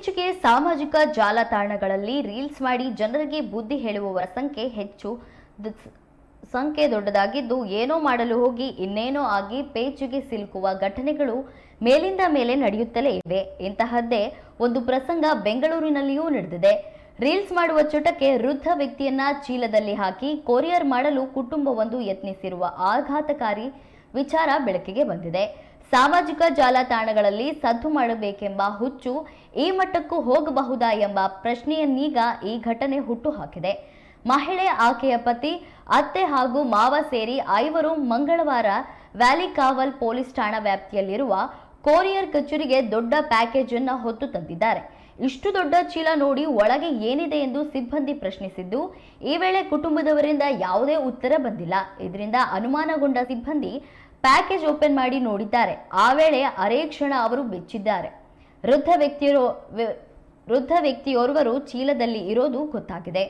ಇತ್ತೀಚೆಗೆ ಸಾಮಾಜಿಕ ಜಾಲತಾಣಗಳಲ್ಲಿ ರೀಲ್ಸ್ ಮಾಡಿ ಜನರಿಗೆ ಬುದ್ಧಿ ಹೇಳುವವರ ಸಂಖ್ಯೆ ದೊಡ್ಡದಾಗಿದ್ದು, ಏನೋ ಮಾಡಲು ಹೋಗಿ ಇನ್ನೇನೋ ಆಗಿ ಪೇಚಿಗೆ ಸಿಲುಕುವ ಘಟನೆಗಳು ಮೇಲಿಂದ ಮೇಲೆ ನಡೆಯುತ್ತಲೇ ಇವೆ. ಇಂತಹದ್ದೇ ಒಂದು ಪ್ರಸಂಗ ಬೆಂಗಳೂರಿನಲ್ಲಿಯೂ ನಡೆದಿದೆ. ರೀಲ್ಸ್ ಮಾಡುವ ಚಟಕ್ಕೆ ವೃದ್ಧ ವ್ಯಕ್ತಿಯನ್ನ ಚೀಲದಲ್ಲಿ ಹಾಕಿ ಕೊರಿಯರ್ ಮಾಡಲು ಕುಟುಂಬವೊಂದು ಯತ್ನಿಸಿರುವ ಆಘಾತಕಾರಿ ವಿಚಾರ ಬೆಳಕಿಗೆ ಬಂದಿದೆ. ಸಾಮಾಜಿಕ ಜಾಲತಾಣಗಳಲ್ಲಿ ಸದ್ದು ಮಾಡಬೇಕೆಂಬ ಹುಚ್ಚು ಈ ಮಟ್ಟಕ್ಕೂ ಹೋಗಬಹುದಾ ಎಂಬ ಪ್ರಶ್ನೆಯನ್ನೀಗ ಈ ಘಟನೆ ಹುಟ್ಟುಹಾಕಿದೆ. ಮಹಿಳೆ, ಆಕೆಯ ಪತಿ, ಅತ್ತೆ ಹಾಗೂ ಮಾವ ಸೇರಿ 5 ಮಂಗಳವಾರ ವ್ಯಾಲಿಕಾವಲ್ ಪೊಲೀಸ್ ಠಾಣಾ ವ್ಯಾಪ್ತಿಯಲ್ಲಿರುವ ಕೊರಿಯರ್ ಕಚೇರಿಗೆ ದೊಡ್ಡ ಪ್ಯಾಕೇಜ್ ಅನ್ನು ಹೊತ್ತು ತಂದಿದ್ದಾರೆ. ಇಷ್ಟು ದೊಡ್ಡ ಚೀಲ ನೋಡಿ ಒಳಗೆ ಏನಿದೆ ಎಂದು ಸಿಬ್ಬಂದಿ ಪ್ರಶ್ನಿಸಿದ್ದು, ಈ ವೇಳೆ ಕುಟುಂಬದವರಿಂದ ಯಾವುದೇ ಉತ್ತರ ಬಂದಿಲ್ಲ. ಇದರಿಂದ ಅನುಮಾನಗೊಂಡ ಸಿಬ್ಬಂದಿ ಪ್ಯಾಕೇಜ್ ಓಪನ್ ಮಾಡಿ ನೋಡಿದ್ದಾರೆ. ಆ ವೇಳೆ ಅರೆ ಕ್ಷಣ ಅವರು ಬೆಚ್ಚಿದ್ದಾರೆ. ವೃದ್ಧ ವ್ಯಕ್ತಿಯೋರ್ವರು ಚೀಲದಲ್ಲಿ ಇರೋದು ಗೊತ್ತಾಗಿದೆ.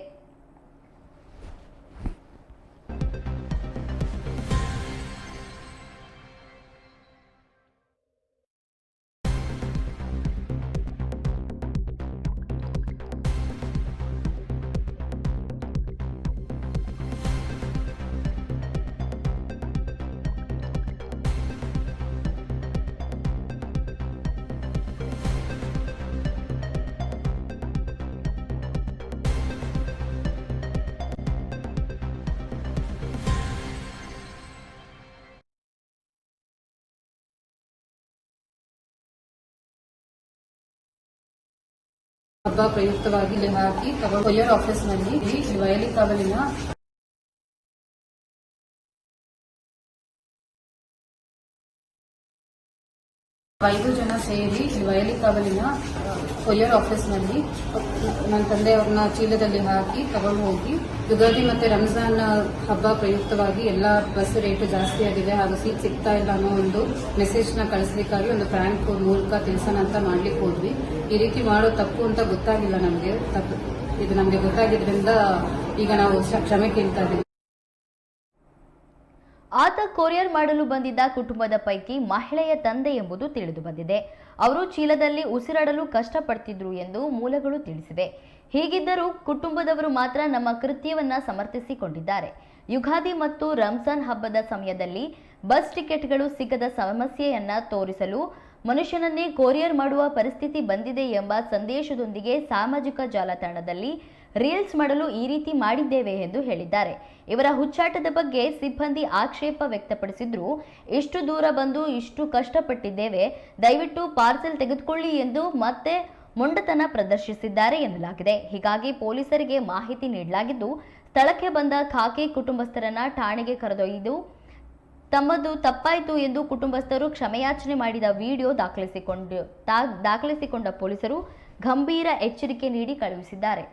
ಹಬ್ಬ ಪ್ರಯುಕ್ತವಾಗಿ ಇಲ್ಲಿ ಹಾಕಿ ಕೊರಿಯರ್ ಆಫೀಸ್ನಲ್ಲಿ ವಯಲಿಕಾವಲಿನ 5 ಜನ ಸೇರಿ ವಯಲಿಕಾವಲಿನ ಕೊರಿಯರ್ ಆಫೀಸ್ನಲ್ಲಿ ನನ್ನ ತಂದೆಯವ್ರನ್ನ ಚೀಲದಲ್ಲಿ ಹಾಕಿ ತಗೊಂಡು ಹೋಗಿ, ಯುಗಾದಿ ಮತ್ತೆ ರಂಜಾನ್ ಹಬ್ಬ ಪ್ರಯುಕ್ತವಾಗಿ ಎಲ್ಲ ಬಸ್ ರೇಟ್ ಜಾಸ್ತಿ ಆಗಿದೆ ಹಾಗೂ ಸೀಟ್ ಸಿಗ್ತಾ ಇಲ್ಲ ಅನ್ನೋ ಒಂದು ಮೆಸೇಜ್ನ ಕಳಿಸ್ಲಿಕ್ಕಾಗಿ ಒಂದು ಪ್ರ್ಯಾಂಕ್ ಮೂಲಕ ತಿಳಿಸೋಣ ಅಂತ ಮಾಡ್ಲಿಕ್ಕೆ ಹೋದ್ವಿ. ಈ ರೀತಿ ಮಾಡೋ ತಪ್ಪು ಅಂತ ಗೊತ್ತಾಗಿಲ್ಲ ನಮಗೆ. ಇದು ನಮಗೆ ಗೊತ್ತಾಗಿದ್ರಿಂದ ಈಗ ನಾವು ಕ್ಷಮೆ ಕೇಳ್ತಾ ಇದ್ದೀವಿ. ಆತ ಕೊರಿಯರ್ ಮಾಡಲು ಬಂದಿದ್ದ ಕುಟುಂಬದ ಪೈಕಿ ಮಹಿಳೆಯ ತಂದೆ ಎಂಬುದು ತಿಳಿದು ಬಂದಿದೆ. ಅವರು ಚೀಲದಲ್ಲಿ ಉಸಿರಾಡಲು ಕಷ್ಟಪಡ್ತಿದ್ರು ಎಂದು ಮೂಲಗಳು ತಿಳಿಸಿವೆ. ಹೀಗಿದ್ದರೂ ಕುಟುಂಬದವರು ಮಾತ್ರ ನಮ್ಮ ಕೃತ್ಯವನ್ನ ಸಮರ್ಥಿಸಿಕೊಂಡಿದ್ದಾರೆ. ಯುಗಾದಿ ಮತ್ತು ರಂಜಾನ್ ಹಬ್ಬದ ಸಮಯದಲ್ಲಿ ಬಸ್ ಟಿಕೆಟ್ಗಳು ಸಿಗದ ಸಮಸ್ಯೆಯನ್ನ ತೋರಿಸಲು ಮನುಷ್ಯನನ್ನೇ ಕೊರಿಯರ್ ಮಾಡುವ ಪರಿಸ್ಥಿತಿ ಬಂದಿದೆ ಎಂಬ ಸಂದೇಶದೊಂದಿಗೆ ಸಾಮಾಜಿಕ ಜಾಲತಾಣದಲ್ಲಿ ರೀಲ್ಸ್ ಮಾಡಲು ಈ ರೀತಿ ಮಾಡಿದ್ದೇವೆ ಎಂದು ಹೇಳಿದ್ದಾರೆ. ಇವರ ಹುಚ್ಚಾಟದ ಬಗ್ಗೆ ಸಿಬ್ಬಂದಿ ಆಕ್ಷೇಪ ವ್ಯಕ್ತಪಡಿಸಿದ್ರು. ಇಷ್ಟು ದೂರ ಬಂದು ಇಷ್ಟು ಕಷ್ಟಪಟ್ಟಿದ್ದೇವೆ, ದಯವಿಟ್ಟು ಪಾರ್ಸೆಲ್ ತೆಗೆದುಕೊಳ್ಳಿ ಎಂದು ಮತ್ತೆ ಮೊಂಡತನ ಪ್ರದರ್ಶಿಸಿದ್ದಾರೆ ಎನ್ನಲಾಗಿದೆ. ಹೀಗಾಗಿ ಪೊಲೀಸರಿಗೆ ಮಾಹಿತಿ ನೀಡಲಾಗಿದ್ದು, ಸ್ಥಳಕ್ಕೆ ಬಂದ ಖಾಕಿ ಕುಟುಂಬಸ್ಥರನ್ನ ಠಾಣೆಗೆ ಕರೆದೊಯ್ದು ತಮ್ಮದು ತಪ್ಪಾಯಿತು ಎಂದು ಕುಟುಂಬಸ್ಥರು ಕ್ಷಮೆಯಾಚನೆ ಮಾಡಿದ ವಿಡಿಯೋ ದಾಖಲಿಸಿಕೊಂಡ ಪೊಲೀಸರು ಗಂಭೀರ ಎಚ್ಚರಿಕೆ ನೀಡಿ ಕಳುಹಿಸಿದ್ದಾರೆ.